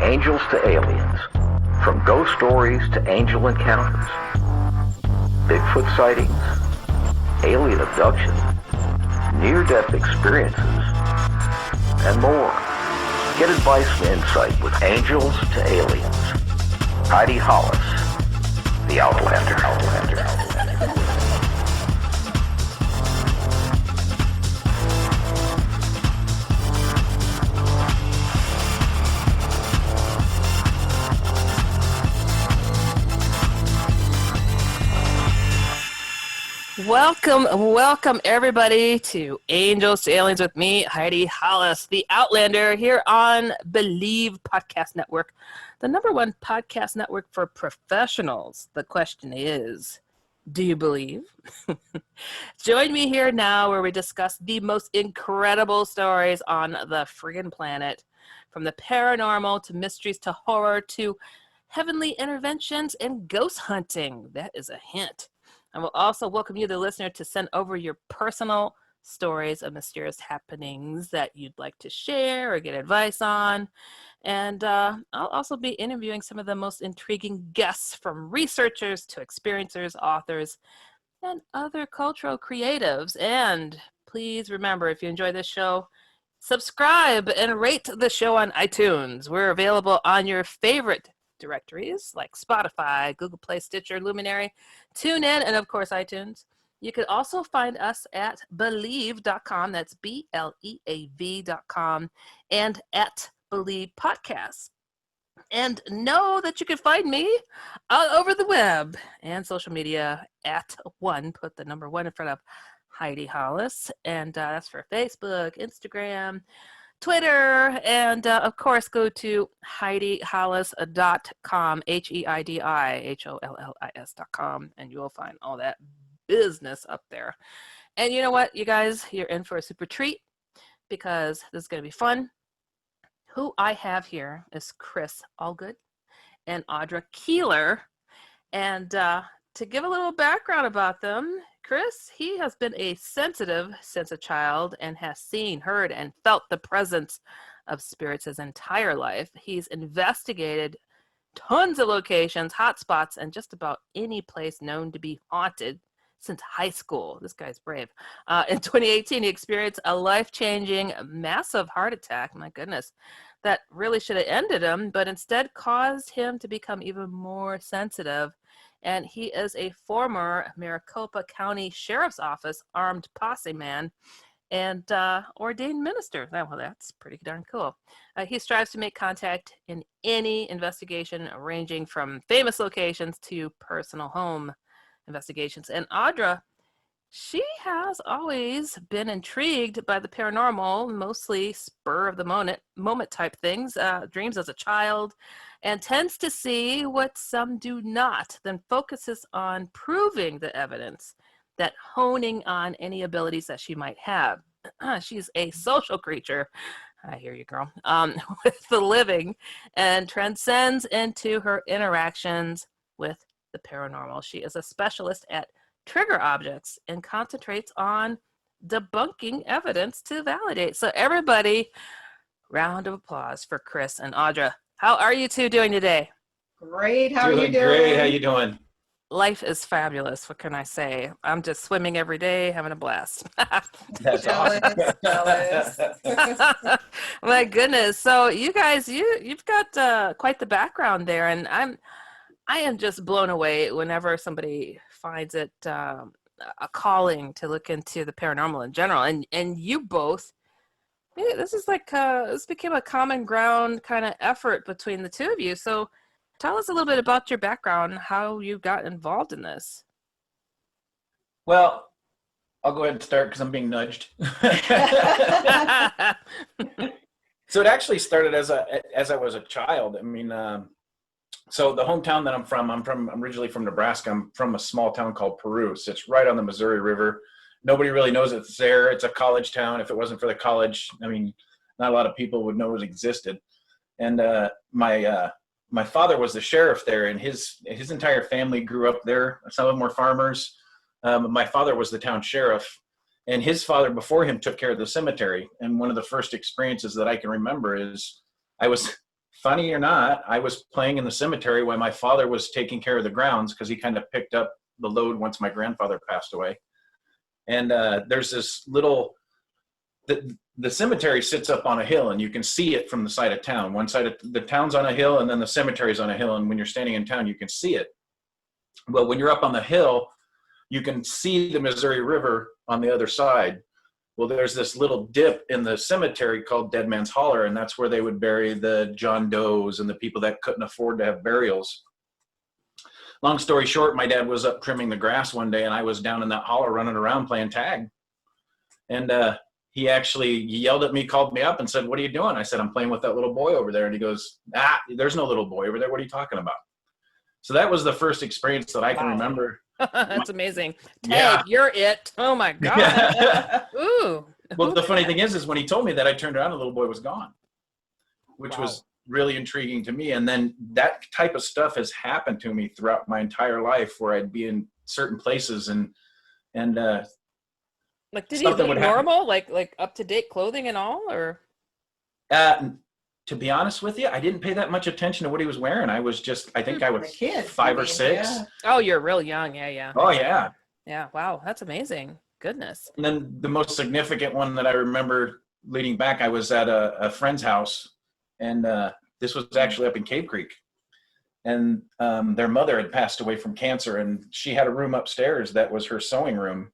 Angels to aliens. From ghost stories to angel encounters. Bigfoot sightings. Alien abduction. Near-death experiences. And more. Get advice and insight with Angels to Aliens. Heidi Hollis, the Outlander. Welcome everybody to Angels to Aliens with me, Heidi Hollis, the Outlander, here on Believe Podcast Network, the #1 podcast network for professionals. The question is, do you believe? Join me here now where we discuss the most incredible stories on the friggin' planet, from the paranormal to mysteries to horror to heavenly interventions and ghost hunting. That is a hint. I will also welcome you, the listener, to send over your personal stories of mysterious happenings that you'd like to share or get advice on. And I'll also be interviewing some of the most intriguing guests, from researchers to experiencers, authors, and other cultural creatives. And please remember, if you enjoy this show, subscribe and rate the show on iTunes. We're available on your favorite directories like Spotify, Google Play, Stitcher, Luminary, TuneIn, and of course iTunes. You can also find us at Believe.com, that's BLEAV.com, and at Believe Podcasts. And know that you can find me all over the web and social media at put the number 1 in front of Heidi Hollis, and that's for Facebook, Instagram, Twitter, and of course go to HeidiHollis.com, HeidiHollis.com, and you will find all that business up there. And you know what, you guys, you're in for a super treat because this is going to be fun. Who I have here is Chris Allgood and Audra Keeler, and to give a little background about them, Chris, he has been a sensitive since a child and has seen, heard, and felt the presence of spirits his entire life. He's investigated tons of locations, hotspots, and just about any place known to be haunted since high school. This guy's brave. In 2018, he experienced a life-changing, massive heart attack, my goodness, that really should have ended him, but instead caused him to become even more sensitive. And he is a former Maricopa County Sheriff's Office armed posse man and ordained minister. Well, that's pretty darn cool. He strives to make contact in any investigation, ranging from famous locations to personal home investigations. And Audra, she has always been intrigued by the paranormal, mostly spur of the moment type things, dreams as a child, and tends to see what some do not, then focuses on proving the evidence, that honing on any abilities that she might have. She's a social creature, I hear you, girl, with the living, and transcends into her interactions with the paranormal. She is a specialist at trigger objects and concentrates on debunking evidence to validate. So everybody, round of applause for Chris and Audra. How are you two doing today? Great. How are you doing? Great. How you doing? Life is fabulous. What can I say? I'm just swimming every day, having a blast. That's Jealous. My goodness. So you guys, you've got quite the background there, and I am just blown away whenever somebody finds it a calling to look into the paranormal in general. And you both, this is like this became a common ground kind of effort between the two of you. So tell us a little bit about your background, how you got involved in this. Well, I'll go ahead and start because I'm being nudged. So it actually started as I was a child. I mean, so the hometown that I'm originally from Nebraska. I'm from a small town called Peru. It sits right on the Missouri River. Nobody really knows it's there. It's a college town. If it wasn't for the college, I mean, not a lot of people would know it existed. And my father was the sheriff there, and his entire family grew up there. Some of them were farmers. My father was the town sheriff, and his father before him took care of the cemetery. And one of the first experiences that I can remember is I was funny or not, I was playing in the cemetery while my father was taking care of the grounds, because he kind of picked up the load once my grandfather passed away. And there's this little, the cemetery sits up on a hill, and you can see it from the side of town. One side of the town's on a hill, and then the cemetery's on a hill. And when you're standing in town, you can see it. Well, when you're up on the hill, you can see the Missouri River on the other side. Well, there's this little dip in the cemetery called Dead Man's Holler, and that's where they would bury the John Does and the people that couldn't afford to have burials. Long story short, my dad was up trimming the grass one day, and I was down in that holler running around playing tag. And he actually yelled at me, called me up and said, "What are you doing?" I said, "I'm playing with that little boy over there." And he goes, "There's no little boy over there. What are you talking about?" So that was the first experience that I can remember. That's amazing. Ted, Yeah. you're it. Oh my God. Ooh. Well, the funny thing is when he told me that, I turned around and the little boy was gone, which Wow. was really intriguing to me. And then that type of stuff has happened to me throughout my entire life, where I'd be in certain places and Like, did he Something look would happen. normal? Like up to date clothing and all, or? to be honest with you, I didn't pay that much attention to what he was wearing. I was just, I think I A was kid. 5 or maybe, 6. yeah. Oh, you're real young. Yeah. Oh yeah. Yeah. Wow. That's amazing. Goodness. And then the most significant one that I remember leading back, I was at a friend's house, and this was actually up in Cave Creek. And their mother had passed away from cancer, and she had a room upstairs that was her sewing room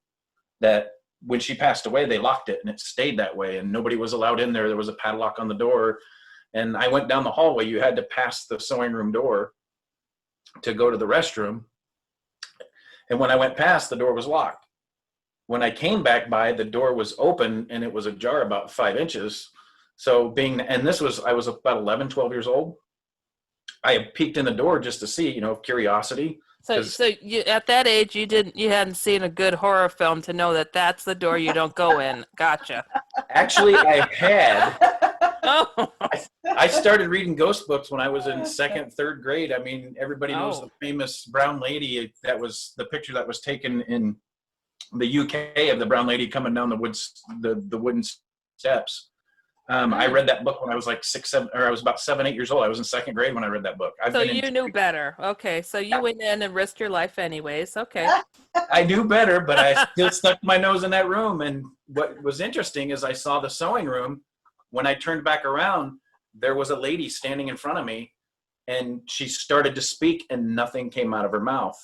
that when she passed away, they locked it, and it stayed that way, and nobody was allowed in there. There was a padlock on the door. And I went down the hallway. You had to pass the sewing room door to go to the restroom. And when I went past, the door was locked. When I came back by, the door was open, and it was ajar about 5 inches. So and I was about 11, 12 years old. I had peeked in the door just to see, curiosity. So you at that age you hadn't seen a good horror film to know that that's the door you don't go in. Gotcha. Actually, I had. Oh. I started reading ghost books when I was in 2nd, 3rd grade. I mean, everybody knows the famous brown lady. That was the picture that was taken in the UK of the brown lady coming down the wooden steps. I read that book when I was like 6, 7, or I was about 7, 8 years old. I was in 2nd grade when I read that book. So you knew better. Okay. So you went in and risked your life anyways. Okay. I knew better, but I still stuck my nose in that room. And what was interesting is I saw the sewing room. When I turned back around, there was a lady standing in front of me, and she started to speak, and nothing came out of her mouth.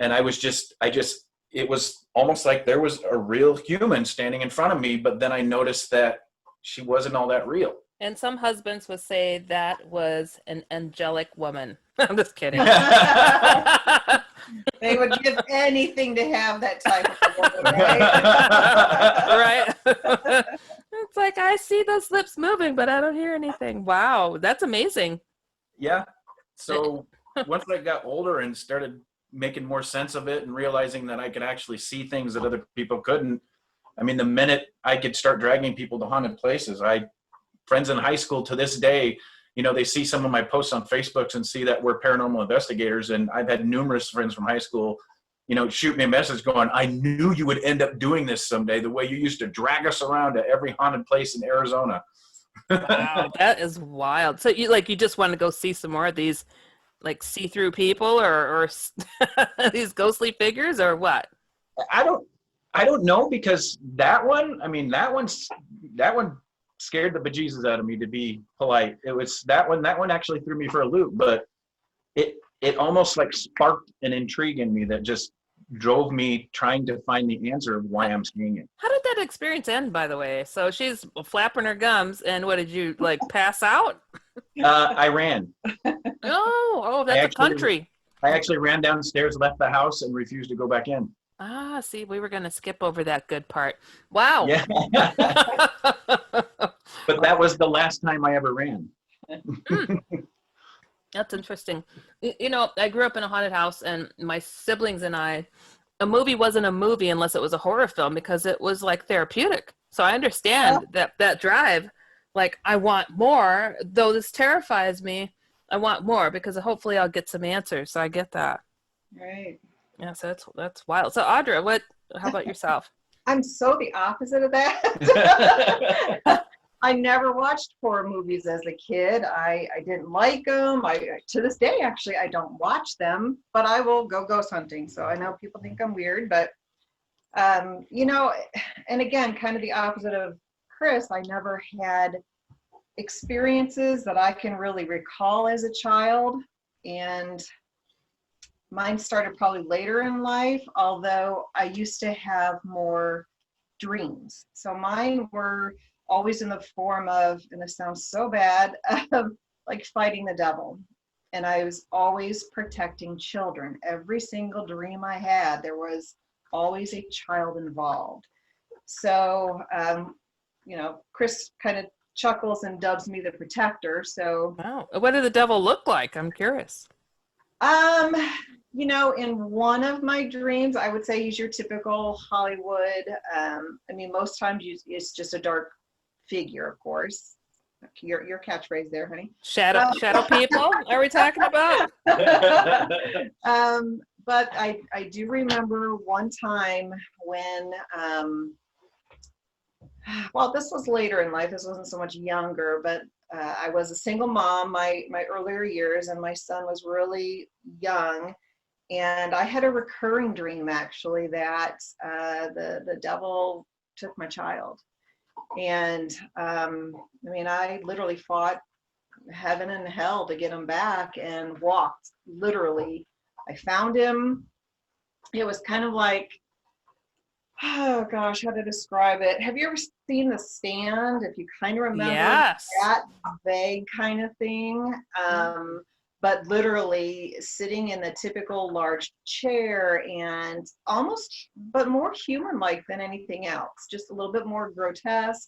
And it was almost like there was a real human standing in front of me, but then I noticed that she wasn't all that real. And some husbands would say that was an angelic woman. I'm just kidding. They would give anything to have that type of woman, Right? right? It's like, I see those lips moving, but I don't hear anything. Wow, that's amazing. Yeah. So once I got older and started making more sense of it and realizing that I could actually see things that other people couldn't, I mean, the minute I could start dragging people to haunted places, friends in high school to this day, they see some of my posts on Facebook and see that we're paranormal investigators. And I've had numerous friends from high school, shoot me a message going, "I knew you would end up doing this someday, the way you used to drag us around to every haunted place in Arizona." Wow, that is wild. So you just want to go see some more of these like see-through people or these ghostly figures or what? I don't know, because that one scared the bejesus out of me, to be polite. It was that one actually threw me for a loop, but it almost like sparked an intrigue in me that just drove me trying to find the answer of why I'm seeing it. How did that experience end, by the way? So she's flapping her gums, and what did you pass out? I ran. Oh, that's a country. I actually ran downstairs, left the house, and refused to go back in. Ah, see, we were going to skip over that good part. Wow. Yeah. But that was the last time I ever ran. That's interesting. I grew up in a haunted house, and my siblings and I, a movie wasn't a movie unless it was a horror film, because it was like therapeutic. So I understand that drive. Like, I want more, though this terrifies me. I want more because hopefully I'll get some answers. So I get that. Right. Yeah, so that's wild. So Audra, how about yourself? I'm so the opposite of that. I never watched horror movies as a kid. I didn't like them. To this day, actually, I don't watch them, but I will go ghost hunting. So I know people think I'm weird, but you know, and again, kind of the opposite of Chris, I never had experiences that I can really recall as a child. And mine started probably later in life, although I used to have more dreams. So mine were always in the form of, and this sounds so bad, of like fighting the devil. And I was always protecting children. Every single dream I had, there was always a child involved. So, you know, Chris kind of chuckles and dubs me the protector. So, Wow. What did the devil look like? I'm curious. you know, in one of my dreams, I would say he's your typical Hollywood. I mean, most times it's just a dark figure, of course. Your catchphrase there, honey. Shadow people? Are we talking about? But I do remember one time when, well, this was later in life. This wasn't so much younger, but I was a single mom my earlier years, and my son was really young. And I had a recurring dream, actually, that the devil took my child. And I mean, I literally fought heaven and hell to get him back and walked, literally. I found him. It was kind of like, oh gosh, how to describe it. Have you ever seen The Stand? If you kind of remember Yes. that vague kind of thing. But literally sitting in the typical large chair and almost, but more human-like than anything else, just a little bit more grotesque.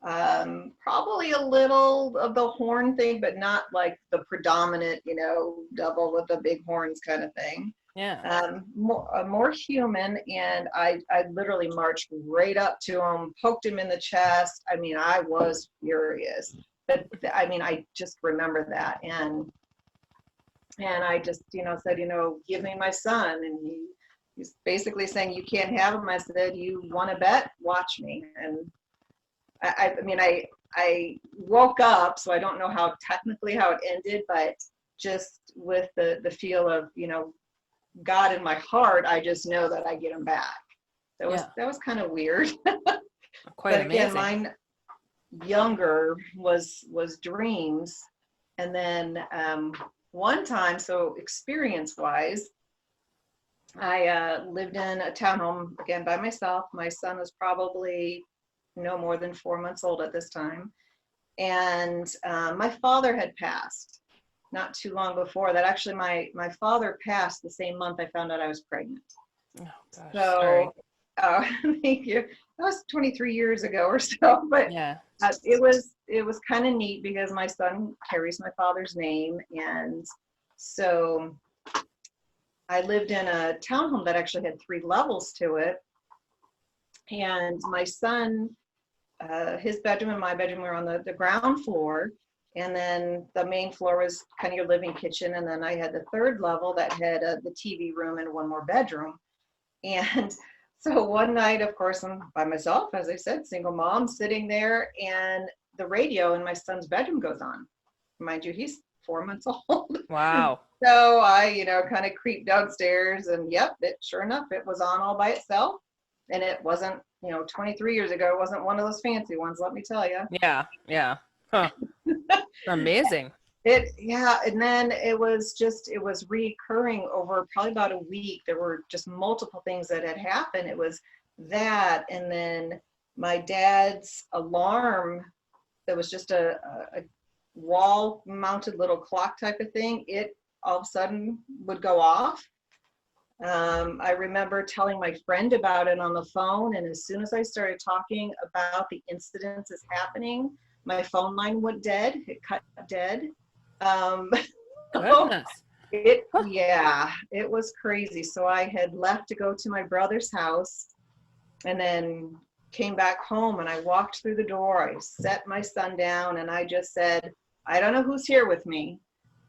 Probably a little of the horn thing, but not like the predominant, you know, devil with the big horns kind of thing. Yeah. More human, and I literally marched right up to him, poked him in the chest. I mean, I was furious, but I mean, I just remember that, and I just, you know, said, you know, give me my son, and he's basically saying, you can't have him. I said, you want to bet? Watch me. And I mean, I woke up, so I don't know how technically how it ended, but just with the feel of, you know, God in my heart, I just know that I get him back. That was kind of weird. Quite but again, amazing. mine younger was dreams. And then one time, so experience wise, I lived in a townhome again by myself. My son was probably no more than 4 months old at this time. And my father had passed not too long before that. Actually, my father passed the same month I found out I was pregnant. Oh, gosh, So, thank you. That was 23 years ago or so, but yeah. it was kind of neat because my son carries my father's name. And so I lived in a townhome that actually had 3 levels to it. And my son, his bedroom and my bedroom were on the ground floor. And then the main floor was kind of your living kitchen. And then I had the 3rd level that had the TV room and 1 more bedroom. And so one night, of course, I'm by myself, as I said, single mom, sitting there, and the radio in my son's bedroom goes on. Mind you, he's 4 months old. Wow. So I, you know, kind of creeped downstairs, and yep, sure enough, it was on all by itself. And it wasn't, you know, 23 years ago, it wasn't one of those fancy ones, let me tell you. Yeah. Yeah. Huh. Amazing. And then it was recurring over probably about a week. There were just multiple things that had happened. It was that, and then my dad's alarm, that was just a wall mounted little clock type of thing, it all of a sudden would go off. I remember telling my friend about it on the phone, and as soon as I started talking about the incidences happening, my phone line went dead. It cut dead. Goodness. It was crazy. So I had left to go to my brother's house, and then came back home, and I walked through the door. I set my son down, and I just said, I don't know who's here with me.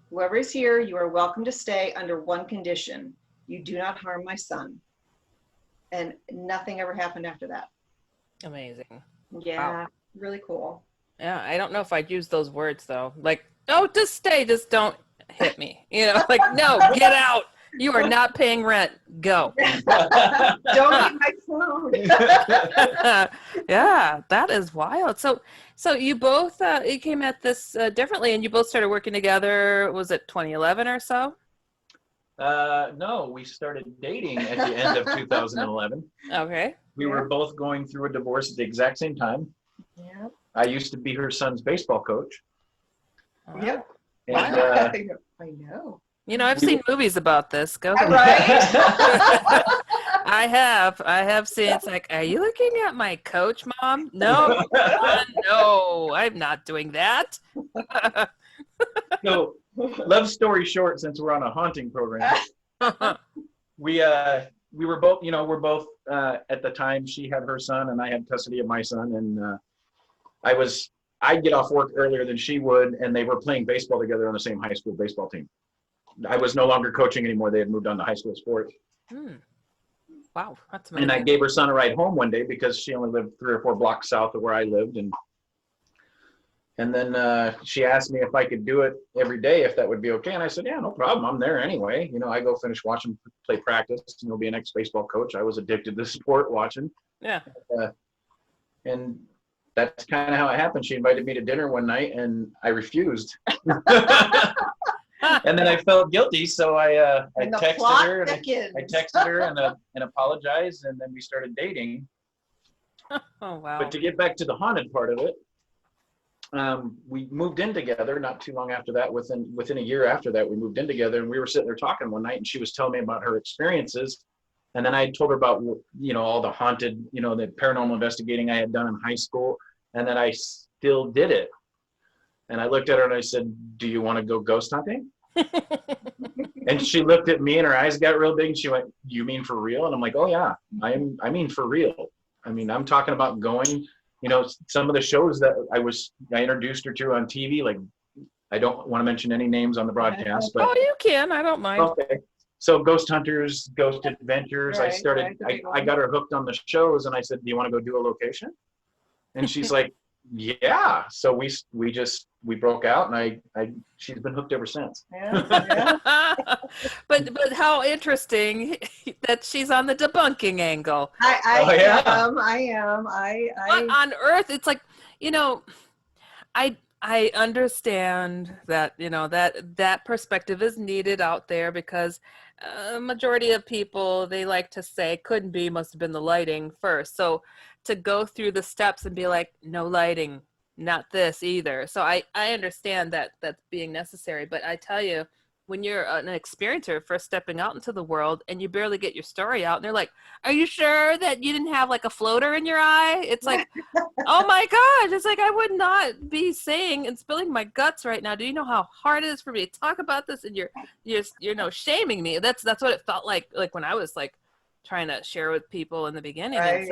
Whoever is here, you are welcome to stay under one condition. You do not harm my son. And nothing ever happened after that. Amazing. Yeah, Wow. really cool. Yeah, I don't know if I'd use those words though. Like, oh, just stay, just don't hit me. You know, like, no, get out. You are not paying rent. Go. Don't eat my food. Yeah, that is wild. So you both you came at this differently, and you both started working together. Was it 2011 or so? No, we started dating at the end of 2011. Okay. We were both going through a divorce at the exact same time. Yeah. I used to be her son's baseball coach. Yep. And, I know. You know, I've seen movies about this. Go ahead. Right? I have seen. It's like, are you looking at my coach, Mom? No, no, I'm not doing that. So, love story short, since we're on a haunting program, we were both, we're both at the time, she had her son and I had custody of my son, and I'd get off work earlier than she would, and they were playing baseball together on the same high school baseball team. I was no longer coaching anymore. They had moved on to high school sports. Wow, that's amazing. And I gave her son a ride home one day because she only lived 3 or 4 blocks south of where I lived, and then she asked me if I could do it every day, if that would be okay. And I said, yeah, no problem. I'm there anyway. I go finish watching, play practice, be an ex-baseball coach. I was addicted to sport watching. Yeah. And that's kind of how it happened. She invited me to dinner one night and I refused. And then I felt guilty. So I texted her and apologized. And then we started dating. Oh, wow. But to get back to the haunted part of it, we moved in together not too long after that. Within a year after that, we moved in together, and we were sitting there talking one night, and she was telling me about her experiences. And then I told her about, all the haunted, the paranormal investigating I had done in high school, and then I still did it. And I looked at her and I said, do you want to go ghost hunting? And she looked at me and her eyes got real big, and she went, you mean for real? And I'm like, oh yeah, I mean for real. I mean, I'm talking about going, some of the shows that I introduced her to on TV, like, I don't want to mention any names on the broadcast, but. Oh, you can, I don't mind. Okay. So Ghost Hunters, Ghost Adventures, Right, I got her hooked on the shows, and I said, do you want to go do a location? And she's like, yeah. So we broke out, and she's been hooked ever since. Yeah. But how interesting that she's on the debunking angle. I am. What on earth? It's like, I understand that, that perspective is needed out there, because a majority of people, they like to say couldn't be, must have been the lighting first. So to go through the steps and be like, no lighting, not this either. So I understand that that's being necessary, but I tell you, when you're an experiencer first stepping out into the world and you barely get your story out, and they're like, are you sure that you didn't have like a floater in your eye? It's like, oh my gosh, it's like, I would not be saying and spilling my guts right now. Do you know how hard it is for me to talk about this? And you're shaming me. That's what it felt like when I was like trying to share with people in the beginning. Right. And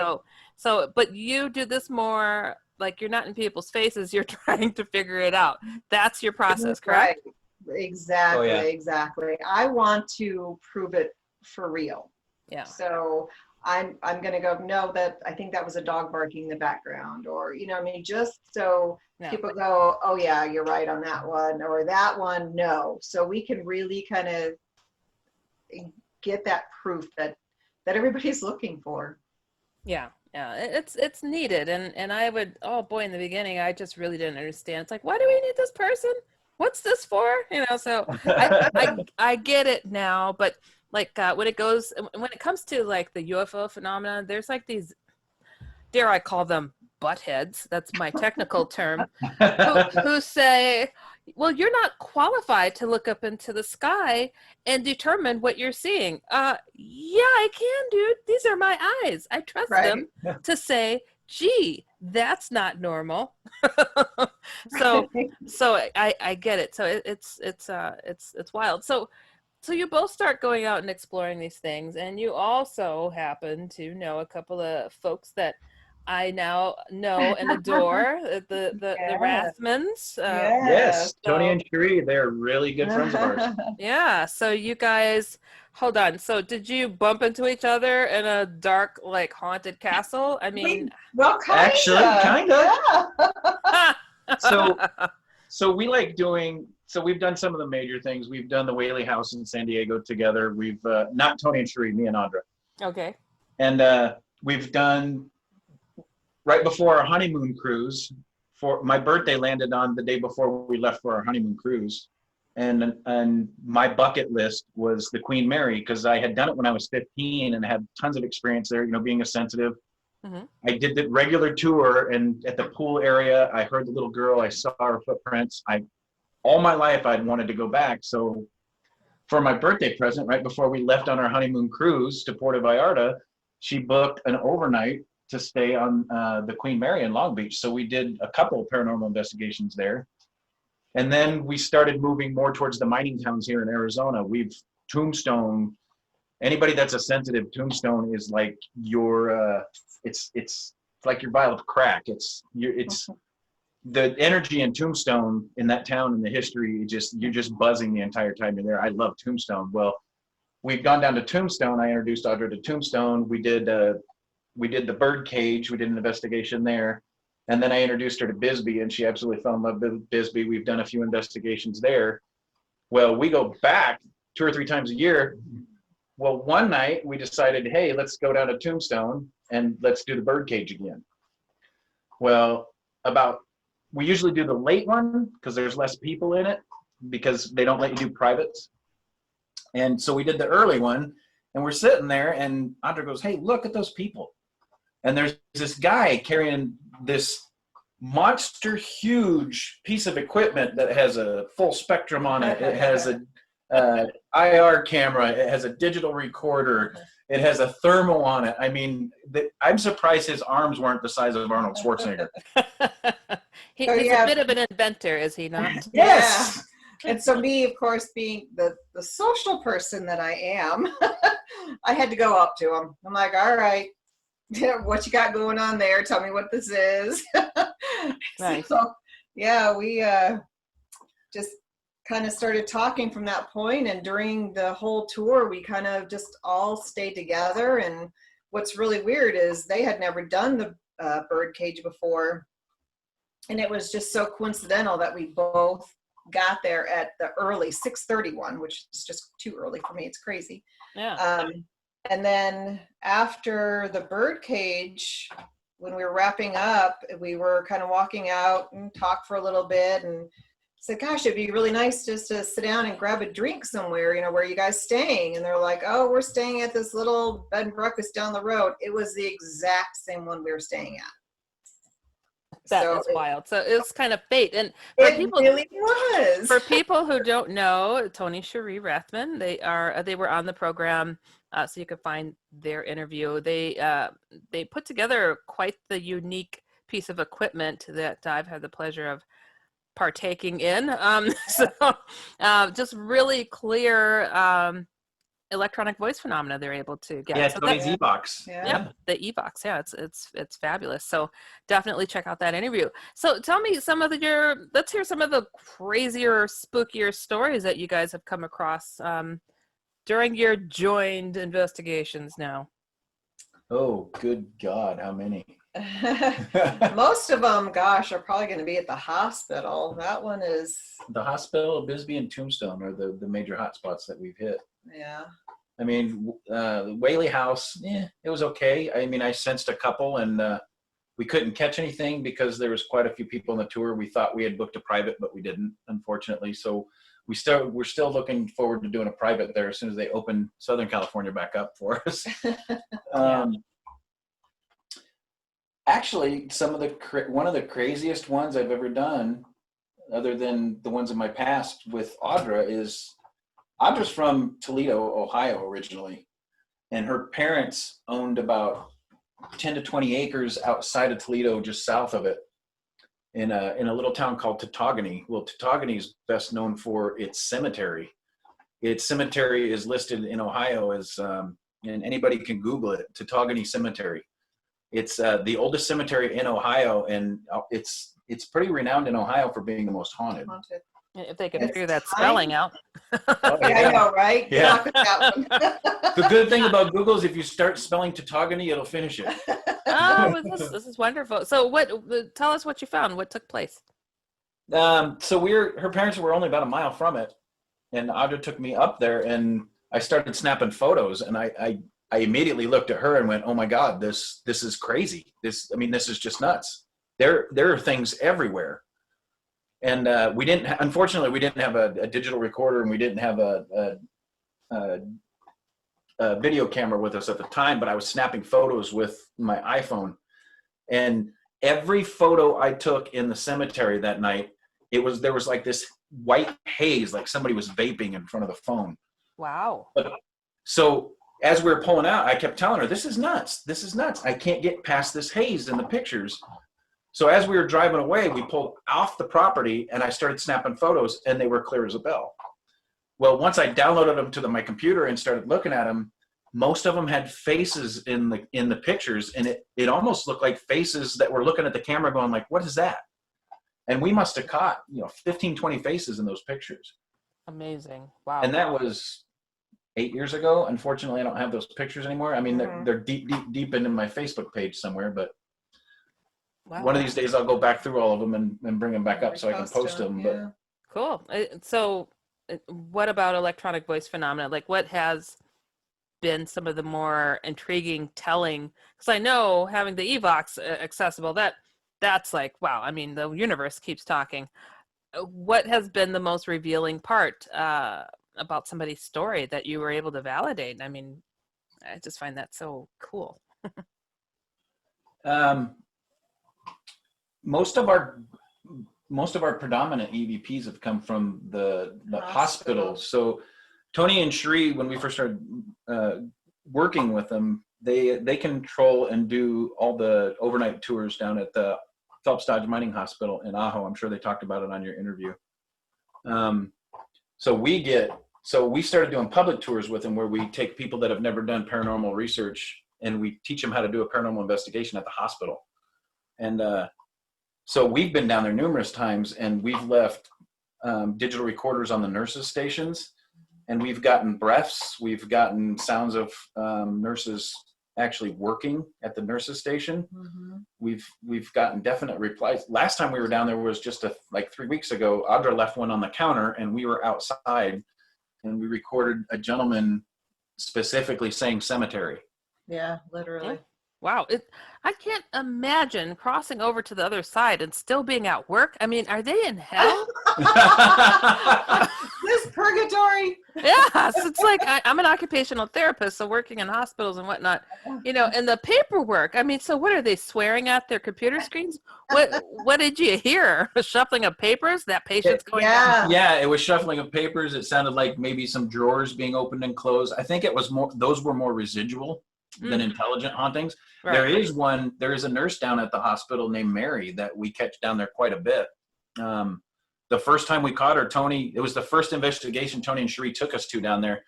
so, but you do this more like you're not in people's faces. You're trying to figure it out. That's your process, correct? Right. Exactly. Oh, yeah. Exactly. I want to prove it for real. Yeah. So I'm going to go, no, that I think that was a dog barking in the background, or, just so people go, oh yeah, you're right on that one, or that one. No. So we can really kind of get that proof that everybody's looking for. Yeah. Yeah, it's needed. And I would, oh boy, in the beginning, I just really didn't understand. It's like, why do we need this person? What's this for? So I get it now, but like when it comes to like the UFO phenomenon, there's like these, dare I call them butt heads, that's my technical term, who say, well, you're not qualified to look up into the sky and determine what you're seeing. Yeah, I can, dude. These are my eyes. I trust them to say, gee, that's not normal. So I get it. So it's wild. So you both start going out and exploring these things, and you also happen to know a couple of folks that I now know and adore, the Rathmans. Yes, Tony and Cherie, they're really good friends of ours. Yeah, so you guys, hold on. So did you bump into each other in a dark, like, haunted castle? I mean, well, kind of. Yeah. So we like doing, so we've done some of the major things. We've done the Whaley House in San Diego together. We've, not Tony and Cherie, me and Audra. Okay. And we've done, right before our honeymoon cruise, for my birthday landed on the day before we left for our honeymoon cruise. And my bucket list was the Queen Mary, because I had done it when I was 15 and had tons of experience there, you know, being a sensitive. Mhm. I did the regular tour, and at the pool area, I heard the little girl, I saw her footprints. All my life I'd wanted to go back. So for my birthday present, right before we left on our honeymoon cruise to Puerto Vallarta, she booked an overnight to stay on the Queen Mary in Long Beach. So we did a couple of paranormal investigations there. And then we started moving more towards the mining towns here in Arizona. Tombstone, anybody that's a sensitive, Tombstone is like your, it's like your vial of crack. It's the energy in Tombstone, in that town, and the history, you're just buzzing the entire time you're there. I love Tombstone. Well, we've gone down to Tombstone. I introduced Audra to Tombstone. We did the bird cage. We did an investigation there. And then I introduced her to Bisbee, and she absolutely fell in love with Bisbee. We've done a few investigations there. Well, we go back 2 or 3 times a year. Well, one night we decided, hey, let's go down to Tombstone and let's do the bird cage again. Well, we usually do the late one because there's less people in it, because they don't let you do privates. And so we did the early one, and we're sitting there, and Audra goes, hey, look at those people. And there's this guy carrying this monster huge piece of equipment that has a full spectrum on it. It has a IR camera. It has a digital recorder. It has a thermal on it. I mean, I'm surprised his arms weren't the size of Arnold Schwarzenegger. He's a bit of an inventor, is he not? Yes. Yeah. And so me, of course, being the social person that I am, I had to go up to him. I'm like, all right, what you got going on there? Tell me what this is. Nice. So, yeah, we just kind of started talking from that point, and during the whole tour, we kind of just all stayed together. And what's really weird is they had never done the bird cage before, and it was just so coincidental that we both got there at the early 6:31, which is just too early for me. It's crazy. Yeah. And then after the bird cage, when we were wrapping up, we were kind of walking out and talk for a little bit, and said, gosh, it'd be really nice just to sit down and grab a drink somewhere, where are you guys staying? And they're like, oh, we're staying at this little bed and breakfast down the road. It was the exact same one we were staying at. That is wild. So it was kind of fate. And it really was. For people who don't know, Tony Cherie Rathman, they were on the program, so you can find their interview. They put together quite the unique piece of equipment that I've had the pleasure of partaking in. Just really clear electronic voice phenomena they're able to get. Yeah, so Tony's Evox. Yeah, the Evox. Yeah, it's fabulous. So definitely check out that interview. So tell me let's hear some of the crazier, spookier stories that you guys have come across during your joined investigations now. Oh, good God, how many? Most of them, gosh, are probably going to be at the hospital. That one is... The hospital, Bisbee, and Tombstone are the major hotspots that we've hit. Yeah. I mean, the Whaley House, it was okay. I mean, I sensed a couple, and we couldn't catch anything because there was quite a few people on the tour. We thought we had booked a private, but we didn't, unfortunately. So we're still looking forward to doing a private there as soon as they open Southern California back up for us. Actually, one of the craziest ones I've ever done, other than the ones in my past with Audra, is Audra's from Toledo, Ohio originally, and her parents owned about 10 to 20 acres outside of Toledo, just south of it, in a little town called Tautogany. Well, Tautogany is best known for its cemetery. Its cemetery is listed in Ohio as, and anybody can Google it, Tautogany Cemetery. It's the oldest cemetery in Ohio, and it's pretty renowned in Ohio for being the most haunted. If they could figure that spelling out. Oh, yeah, I know, right? Yeah. The good thing about Google is if you start spelling Tautogany, it'll finish it. Oh, this is wonderful. So tell us what you found. What took place? So her parents were only about a mile from it, and Audra took me up there, and I started snapping photos, and I immediately looked at her and went, "Oh my God, this is crazy. This is just nuts. There are things everywhere." And unfortunately, we didn't have a digital recorder, and we didn't have a video camera with us at the time, but I was snapping photos with my iPhone. And every photo I took in the cemetery that night, there was like this white haze, like somebody was vaping in front of the phone. Wow. So as we were pulling out, I kept telling her, "This is nuts. This is nuts. I can't get past this haze in the pictures." So as we were driving away, we pulled off the property, and I started snapping photos, and they were clear as a bell. Well, once I downloaded them to my computer and started looking at them, most of them had faces in the pictures, and it almost looked like faces that were looking at the camera going like, "What is that?" And we must have caught 15, 20 faces in those pictures. Amazing. Wow. And that was 8 years ago. Unfortunately, I don't have those pictures anymore. I mean, they're deep into my Facebook page somewhere, but wow. One of these days I'll go back through all of them and bring them back up so I can post them. Yeah. Cool. So what about electronic voice phenomena? Like, what has been some of the more intriguing telling? Because I know having the Evox accessible, that's like, wow, I mean, the universe keeps talking. What has been the most revealing part about somebody's story that you were able to validate? I mean, I just find that so cool. Most of our predominant EVPs have come from the hospitals. So Tony and Sheree, when we first started working with them, they control and do all the overnight tours down at the Phelps Dodge Mining Hospital in Ajo. I'm sure they talked about it on your interview. So we started doing public tours with them, where we take people that have never done paranormal research and we teach them how to do a paranormal investigation at the hospital. And so we've been down there numerous times, and we've left digital recorders on the nurses' stations, and we've gotten breaths, we've gotten sounds of nurses actually working at the nurses' station. Mm-hmm. We've gotten definite replies. Last time we were down there was just like 3 weeks ago. Audra left one on the counter, and we were outside, and we recorded a gentleman specifically saying cemetery. Yeah, literally. Wow. I can't imagine crossing over to the other side and still being at work. I mean, are they in hell? This purgatory. Yes. It's like I'm an occupational therapist, so working in hospitals and whatnot, and the paperwork. I mean, so what are they swearing at their computer screens? What did you hear? Shuffling of papers? That patient's going down? Yeah, it was shuffling of papers. It sounded like maybe some drawers being opened and closed. I think it was those were more residual than intelligent hauntings. Right. There is a nurse down at the hospital named Mary that we catch down there quite a bit. The first time we caught her, it was the first investigation Tony and Sheree took us to down there.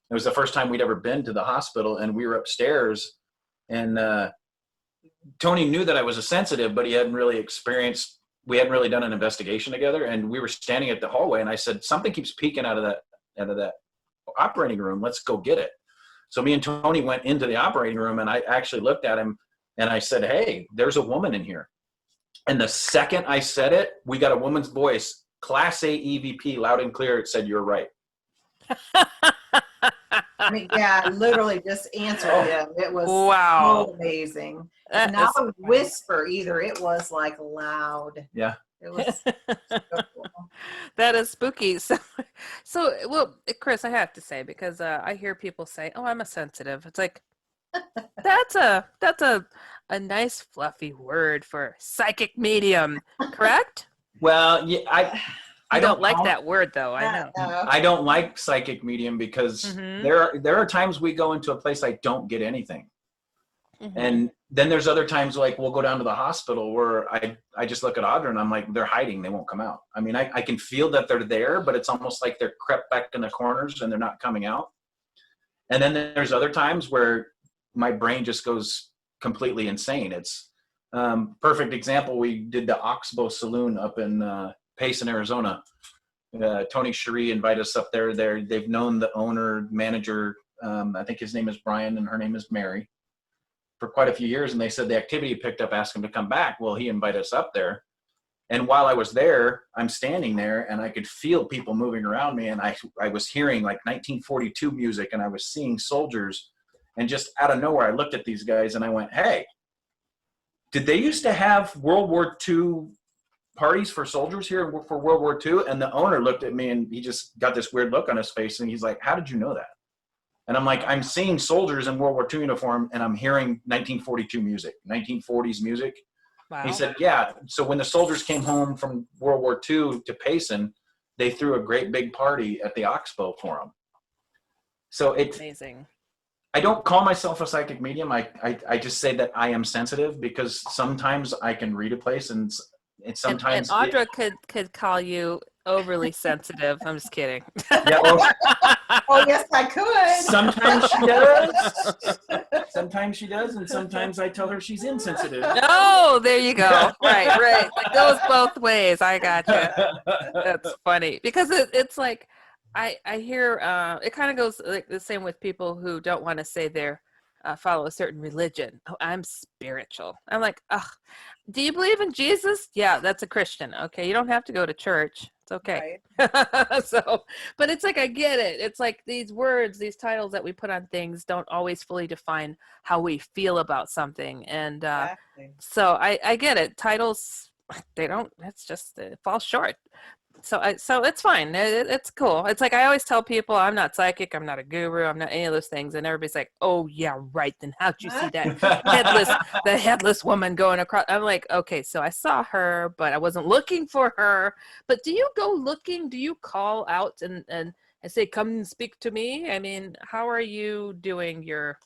It was the first time we'd ever been to the hospital, and we were upstairs, and Tony knew that I was a sensitive, but we hadn't really done an investigation together, and we were standing at the hallway, and I said, "Something keeps peeking out of that operating room. Let's go get it." So me and Tony went into the operating room, and I actually looked at him and I said, "Hey, there's a woman in here." And the second I said it, we got a woman's voice, Class A EVP, loud and clear. It said, "You're right." I mean, yeah, I literally just answered him. It was so amazing. Not a whisper either. It was like loud. Yeah. It was so cool. That is spooky. So, well, Chris, I have to say, because I hear people say, "Oh, I'm a sensitive." It's like, that's a nice fluffy word for psychic medium, correct? Well, yeah, I don't like that word though. I know. I don't like psychic medium because there are times we go into a place I don't get anything. Mm-hmm. And then there's other times like we'll go down to the hospital where I just look at Audra and I'm like, they're hiding, they won't come out. I mean, I can feel that they're there, but it's almost like they're crept back in the corners and they're not coming out. And then there's other times where my brain just goes completely insane. It's perfect example. We did the Oxbow Saloon up in Payson, Arizona. Tony Sheree invited us up there. They've known the owner, manager. I think his name is Brian and her name is Mary, for quite a few years, and they said the activity picked up, asked him to come back. Well, he invited us up there, And while I was there, I'm standing there and I could feel people moving around me. And I was hearing like 1942 music, and I was seeing soldiers. And just out of nowhere, I looked at these guys and I went, hey, did they used to have World War II parties for soldiers here for World War II? And the owner looked at me and he just got this weird look on his face. And he's like, how did you know that? And I'm like, I'm seeing soldiers in World War II uniform and I'm hearing 1942 music, 1940s music. Wow. He said, yeah. So when the soldiers came home from World War II to Payson, they threw a great big party at the Oxbow for them. So it's amazing. I don't call myself a psychic medium. I just say that I am sensitive, because sometimes I can read a place and sometimes. And Audra could call you overly sensitive. I'm just kidding. Yeah, well, Oh, yes, I could. sometimes she does. Sometimes she does, and sometimes I tell her she's insensitive. Oh, there you go. Right. It goes both ways. I got you. That's funny, because it's like I hear it kind of goes like the same with people who don't want to say they're follow a certain religion. Oh, I'm spiritual. I'm like, ugh, do you believe in Jesus? Yeah, that's a Christian. Okay, you don't have to go to church. It's okay. Right. So, but it's like, I get it. It's like these words, these titles that we put on things don't always fully define how we feel about something. And Exactly. so I get it. Titles, they don't, it's just, it falls short. So it's fine. It's cool. It's like I always tell people, I'm not psychic, I'm not a guru, I'm not any of those things, and everybody's like, "Oh yeah, right. Then how'd you see that headless woman going across?" I'm like, "Okay, so I saw her, but I wasn't looking for her." But do you go looking? Do you call out and say, "Come and speak to me"? I mean, how are you doing your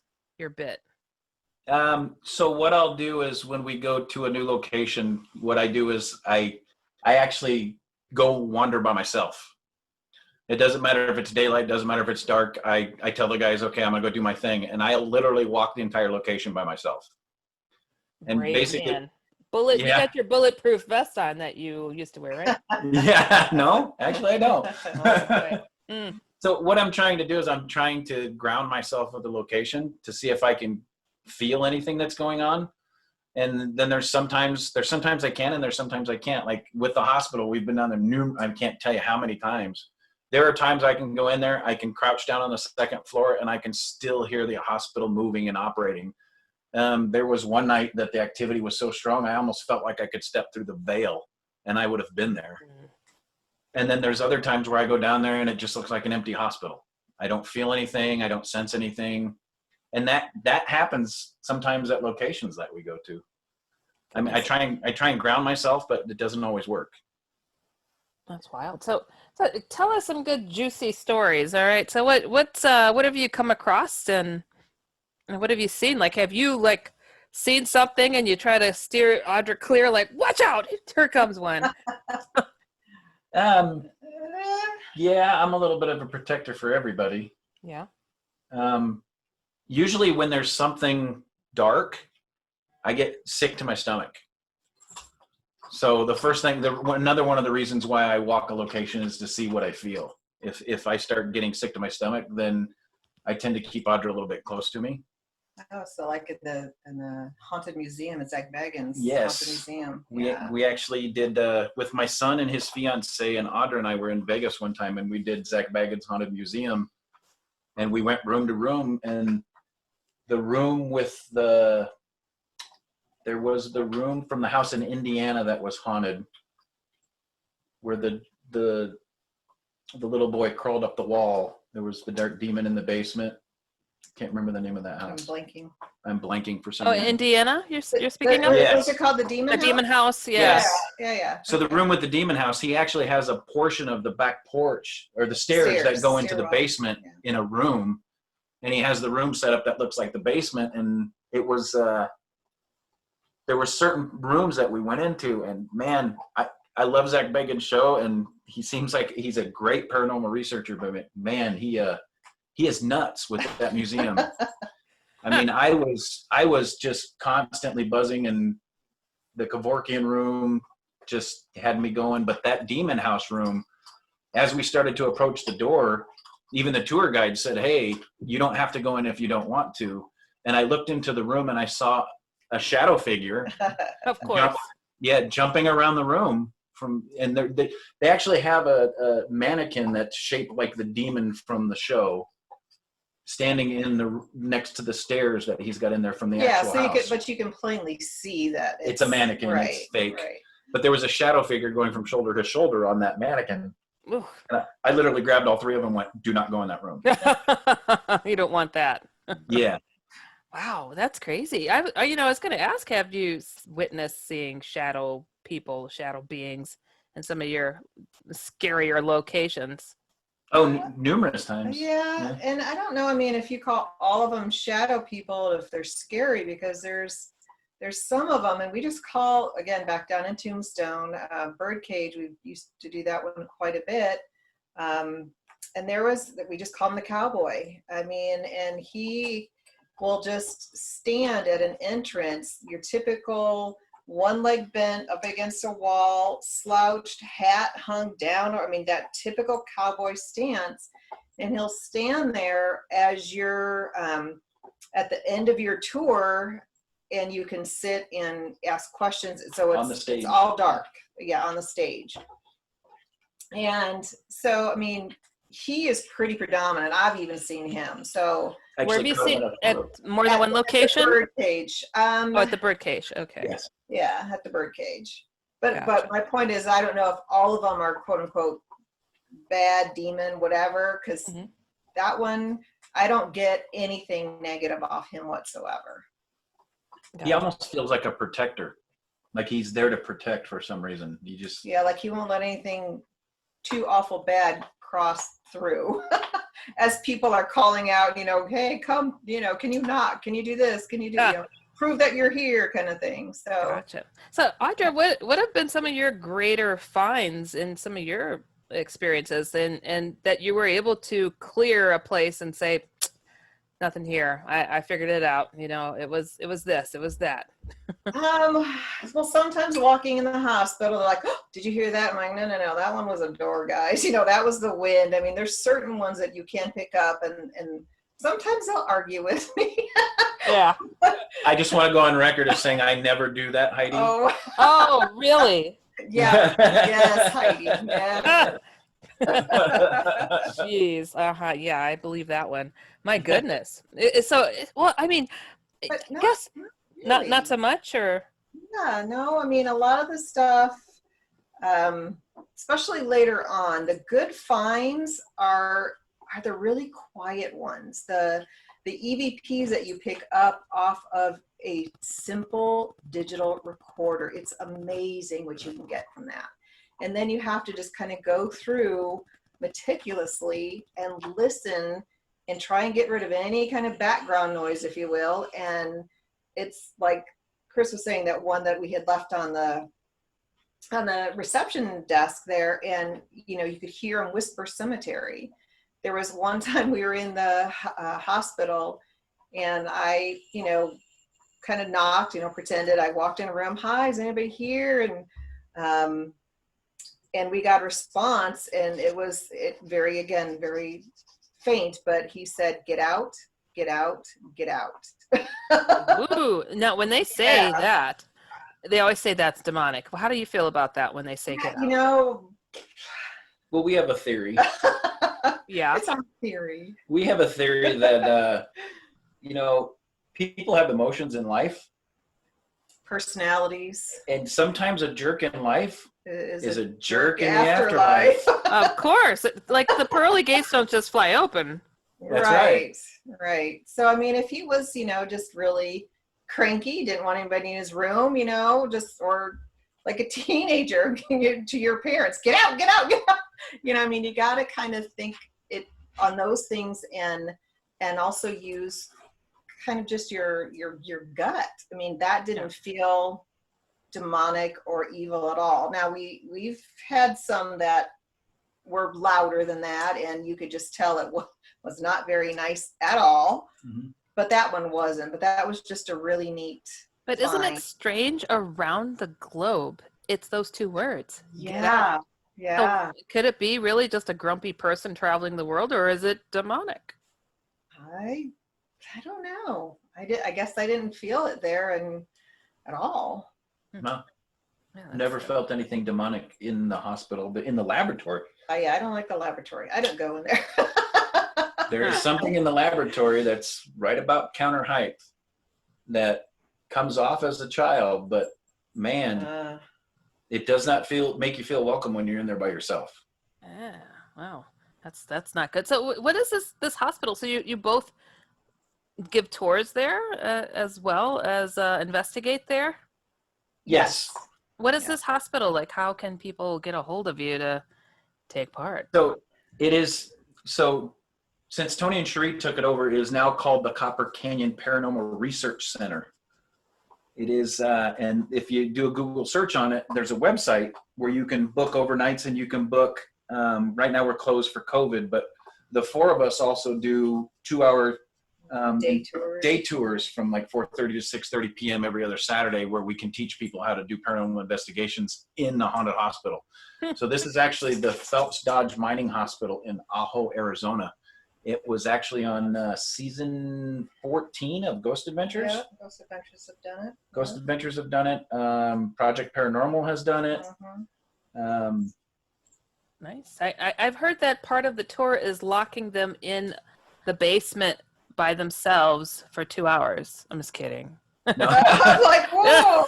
bit? So what I'll do is, when we go to a new location, what I do is I actually go wander by myself. It doesn't matter if it's daylight, doesn't matter if it's dark. I tell the guys, okay, I'm gonna go do my thing, and I literally walk the entire location by myself. And Brave basically, man. yeah. You got your bulletproof vest on that you used to wear, right? Yeah, no, actually I don't. Mm. So what I'm trying to do is I'm trying to ground myself with the location to see if I can feel anything that's going on. And then there's sometimes I can, and there's sometimes I can't. Like with the hospital, we've been down there I can't tell you how many times. There are times I can go in there, I can crouch down on the second floor, and I can still hear the hospital moving and operating. There was one night that the activity was so strong, I almost felt like I could step through the veil and I would have been there. And then there's other times where I go down there and it just looks like an empty hospital. I don't feel anything, I don't sense anything. And that happens sometimes at locations that we go to. I mean, I try and ground myself, but it doesn't always work. That's wild. So tell us some good juicy stories. All right. So what have you come across, and what have you seen? Like, have you like seen something and you try to steer Audra clear? Like, watch out! Here comes one. Yeah, I'm a little bit of a protector for everybody. Yeah. Usually when there's something dark, I get sick to my stomach. So the first thing, another one of the reasons why I walk a location is to see what I feel. If I start getting sick to my stomach, then I tend to keep Audra a little bit close to me. Oh, so like in the haunted museum at Zach Bagans' Yes. haunted museum. We actually did with my son and his fiance, and Audra and I were in Vegas one time, and we did Zach Bagans' haunted museum, and we went room to room, and the room there was the room from the house in Indiana that was haunted, where the little boy crawled up the wall. There was the dark demon in the basement. Can't remember the name of that house. I'm blanking for some Oh, reason. Indiana? You're speaking of? Yes. What's it called? The Demon The House? Demon House. Yeah. Yeah. So the room with the demon house, he actually has a portion of the back porch or the stairs that go into the basement in a room, and he has the room set up that looks like the basement. And it was there were certain rooms that we went into, and man, I love Zach Bagans' show, and he seems like he's a great paranormal researcher, but man, he is nuts with that museum. I mean, I was just constantly buzzing, and the Kevorkian room just had me going. But that demon house room, as we started to approach the door, even the tour guide said, "Hey, you don't have to go in if you don't want to." And I looked into the room and I saw a shadow figure. Of course. Jumping around the room. and they actually have a mannequin that's shaped like the demon from the show, standing next to the stairs that he's got in there from the actual house. But you can plainly see that it's a mannequin. Right, it's fake. Right. But there was a shadow figure going from shoulder to shoulder on that mannequin. And I literally grabbed all three of them and went, "Do not go in that room." You don't want that. Yeah. Wow, that's crazy. I was going to ask, have you witnessed seeing shadow people, shadow beings in some of your scarier locations? Oh, numerous times. Yeah, and I don't know. I mean, if you call all of them shadow people, if they're scary, because there's some of them, and we just call, again, back down in Tombstone, Birdcage. We used to do that one quite a bit. And we just call him the cowboy. I mean, and he will just stand at an entrance, your typical one leg bent up against a wall, slouched, hat hung down, or I mean, that typical cowboy stance. And he'll stand there as you're at the end of your tour, and you can sit and ask questions. So it's all dark. Yeah, on the stage. And so, I mean, he is pretty predominant. I've even seen him. So where have you seen at more than one location? At the Birdcage. At the Birdcage. Okay. Yes. Yeah, at the Birdcage. But my point is, I don't know if all of them are quote unquote bad, demon, whatever, because that one, I don't get anything negative off him whatsoever. He almost feels like a protector, like he's there to protect for some reason. Like he won't let anything too awful bad cross through. As people are calling out, hey, come, can you knock? Can you do this? Can you do, prove that you're here, kind of thing. So gotcha. So Audra, what have been some of your greater finds in some of your experiences, and that you were able to clear a place and say, nothing here, I figured it out, it was this, it was that? Well, sometimes walking in the hospital, they're like, oh, did you hear that? I'm like, no, that one was a door, guys. That was the wind. I mean, there's certain ones that you can pick up, and sometimes they'll argue with me. Yeah. I just want to go on record as saying I never do that, Heidi. Oh, really? Yeah. Yes, Heidi. Yeah. Jeez. Yeah, I believe that one. My goodness. Well, I mean, I guess really. Not so much, or? Yeah, no, I mean, a lot of the stuff, especially later on, the good finds are the really quiet ones. The EVPs that you pick up off of a simple digital recorder. It's amazing what you can get from that. And then you have to just kind of go through meticulously and listen and try and get rid of any kind of background noise, if you will. And it's like Chris was saying, that one that we had left on the reception desk there, and you could hear him whisper cemetery. There was one time we were in the hospital, and I kind of knocked, pretended I walked in a room. Hi, is anybody here? And we got a response, and it was very faint, but he said, get out, get out, get out. Ooh, now when they say that, they always say that's demonic. Well, how do you feel about that when they say get out? Well, we have a theory. Yeah. It's our theory. We have a theory that, people have emotions in life. Personalities. And sometimes a jerk in life is a jerk in the afterlife. Of course. Like the pearly gates don't just fly open. That's right. Right. So, I mean, if he was, just really cranky, didn't want anybody in his room, or like a teenager to your parents, get out, get out, get out. I mean, you got to kind of think it on those things, and also use kind of just your gut. I mean, that didn't feel demonic or evil at all. Now we've had some that were louder than that, and you could just tell it was not very nice at all. Mm-hmm. But that one wasn't. But that was just a really neat. But isn't it strange? Around the globe, it's those two words. Yeah. Yeah. So could it be really just a grumpy person traveling the world, or is it demonic? I don't know. I guess I didn't feel it there at all. No. Yeah, that's Never it. felt anything demonic in the hospital, but in the laboratory. Yeah, I don't like the laboratory. I don't go in there. There is something in the laboratory that's right about counter height that comes off as a child, but man, it does not make you feel welcome when you're in there by yourself. Yeah. Wow. That's not good. So what is this hospital? So you both give tours there as well as investigate there? Yes. What is Yeah. this hospital like? How can people get a hold of you to take part? So it is, since Tony and Cherie took it over, it is now called the Copper Canyon Paranormal Research Center. It is, and if you do a Google search on it, there's a website where you can book overnights and you can book, right now we're closed for COVID, but the four of us also do 2-hour day tours from like 4:30 to 6:30 p.m. every other Saturday, where we can teach people how to do paranormal investigations in the haunted hospital. So this is actually the Phelps Dodge Mining Hospital in Ajo, Arizona. It was actually on season 14 of Ghost Adventures. Yeah, Ghost Adventures have done it. Ghost Adventures have done it. Project Paranormal has done it. Nice. I've heard that part of the tour is locking them in the basement by themselves for 2 hours. I'm just kidding. No. I was like, whoa.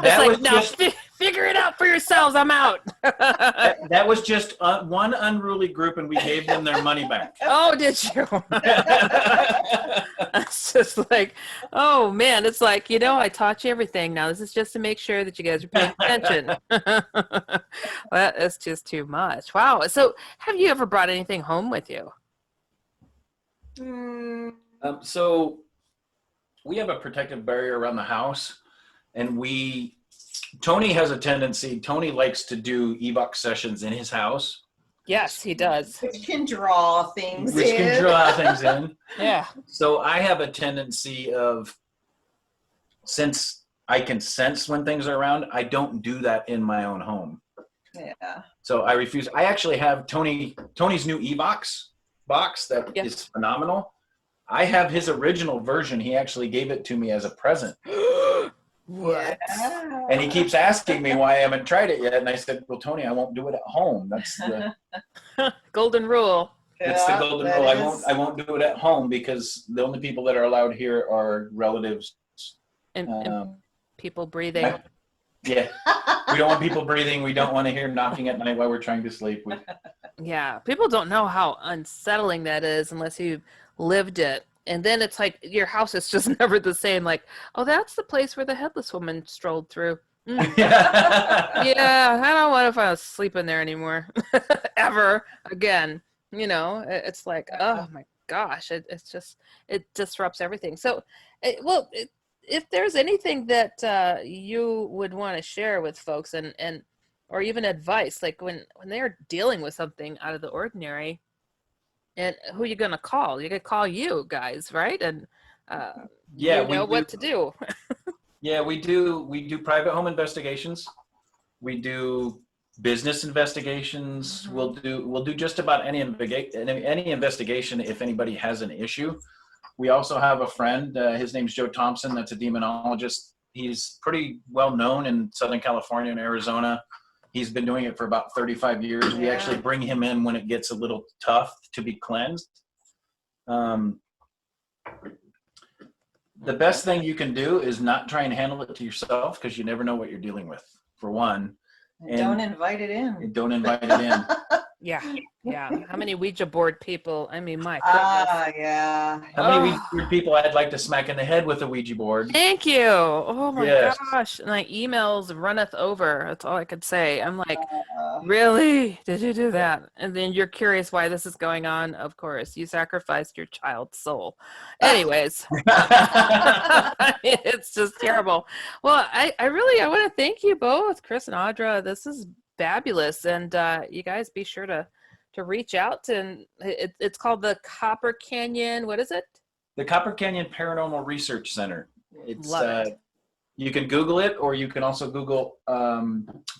It's like, was no, just- figure it out for yourselves. I'm out. that was just one unruly group, and we gave them their money back. Oh, did you? It's just like, oh man, it's like, I taught you everything. Now this is just to make sure that you guys are paying attention. That is just too much. Wow. So have you ever brought anything home with you? So we have a protective barrier around the house, and Tony has a tendency, Tony likes to do evoc sessions in his house. Yes, he does. Which can draw things Which in. can draw things in. Yeah. So I have a tendency of, since I can sense when things are around, I don't do that in my own home. Yeah. So I refuse. I actually have Tony's new evox box that is phenomenal. I have his original version. He actually gave it to me as a present. What? Yeah. And he keeps asking me why I haven't tried it yet. And I said, well, Tony, I won't do it at home. That's the Golden rule. it's the Yeah, golden that rule. is- I won't do it at home, because the only people that are allowed here are relatives. And people breathing. Yeah. We don't want people breathing. We don't want to hear knocking at night while we're trying to sleep. Yeah. People don't know how unsettling that is unless you've lived it. And then it's like your house is just never the same. Like, oh, that's the place where the headless woman strolled through. Yeah, I don't want to fall asleep in there anymore. Ever again. It's like, oh my gosh, it disrupts everything. So, if there's anything that you would want to share with folks and or even advice, like when they're dealing with something out of the ordinary, and who are you going to call? You could call you guys, right? And Yeah, you know what to do. Yeah, we do private home investigations. We do business investigations. Mm-hmm. We'll do just about any investigation if anybody has an issue. We also have a friend, his name's Joe Thompson, that's a demonologist. He's pretty well known in Southern California and Arizona. He's been doing it for about 35 years. We actually bring him in when it gets a little tough to be cleansed. The best thing you can do is not try and handle it to yourself, because you never know what you're dealing with, for one. And don't invite it in. don't invite it in. Yeah. How many Ouija board people? I mean, my goodness. Yeah. How many weird people I'd like to smack in the head with a Ouija board? Thank you. Oh my Yes. gosh. My emails runneth over. That's all I could say. I'm like, really? Did you do that? And then you're curious why this is going on. Of course, you sacrificed your child's soul. Anyways, it's just terrible. Well, I want to thank you both, Chris and Audra. This is fabulous. And you guys be sure to reach out. And it's called the Copper Canyon. What is it? The Copper Canyon Paranormal Research Center. It's Love it. You can Google it, or you can also Google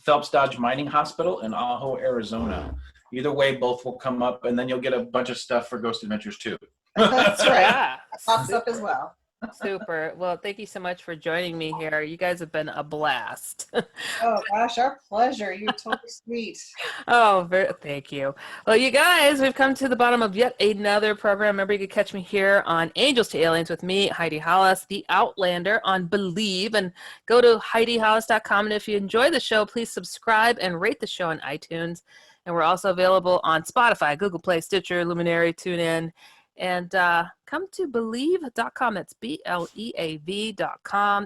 Phelps Dodge Mining Hospital in Ajo, Arizona. Either way, both will come up, and then you'll get a bunch of stuff for Ghost Adventures too. That's right. Yeah. Pops up as well. Super. Well, thank you so much for joining me here. You guys have been a blast. Oh gosh, our pleasure. You're totally sweet. Thank you. Well, you guys, we've come to the bottom of yet another program. Remember, you can catch me here on Angels to Aliens with me, Heidi Hollis, the Outlander on Believe, and go to HeidiHollis.com. And if you enjoy the show, please subscribe and rate the show on iTunes. And we're also available on Spotify, Google Play, Stitcher, Luminary, TuneIn. And come to Believe.com. That's BLEAV.com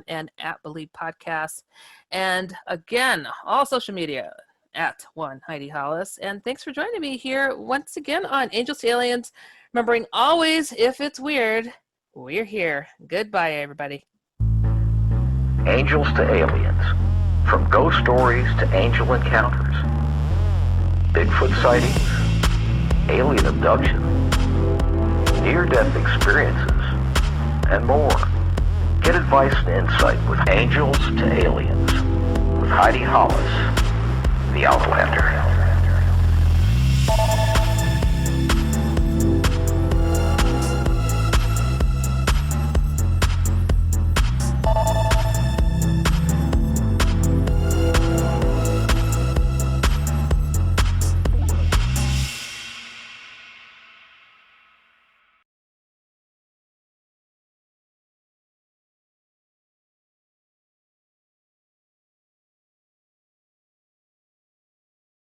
and at Believe Podcasts. And again, all social media at one Heidi Hollis. And thanks for joining me here once again on Angels to Aliens. Remembering always, if it's weird, we're here. Goodbye, everybody. Angels to Aliens. From ghost stories to angel encounters. Bigfoot sightings. Alien abduction. Near-death experiences. And more. Get advice and insight with Angels to Aliens. With Heidi Hollis, the Outlander.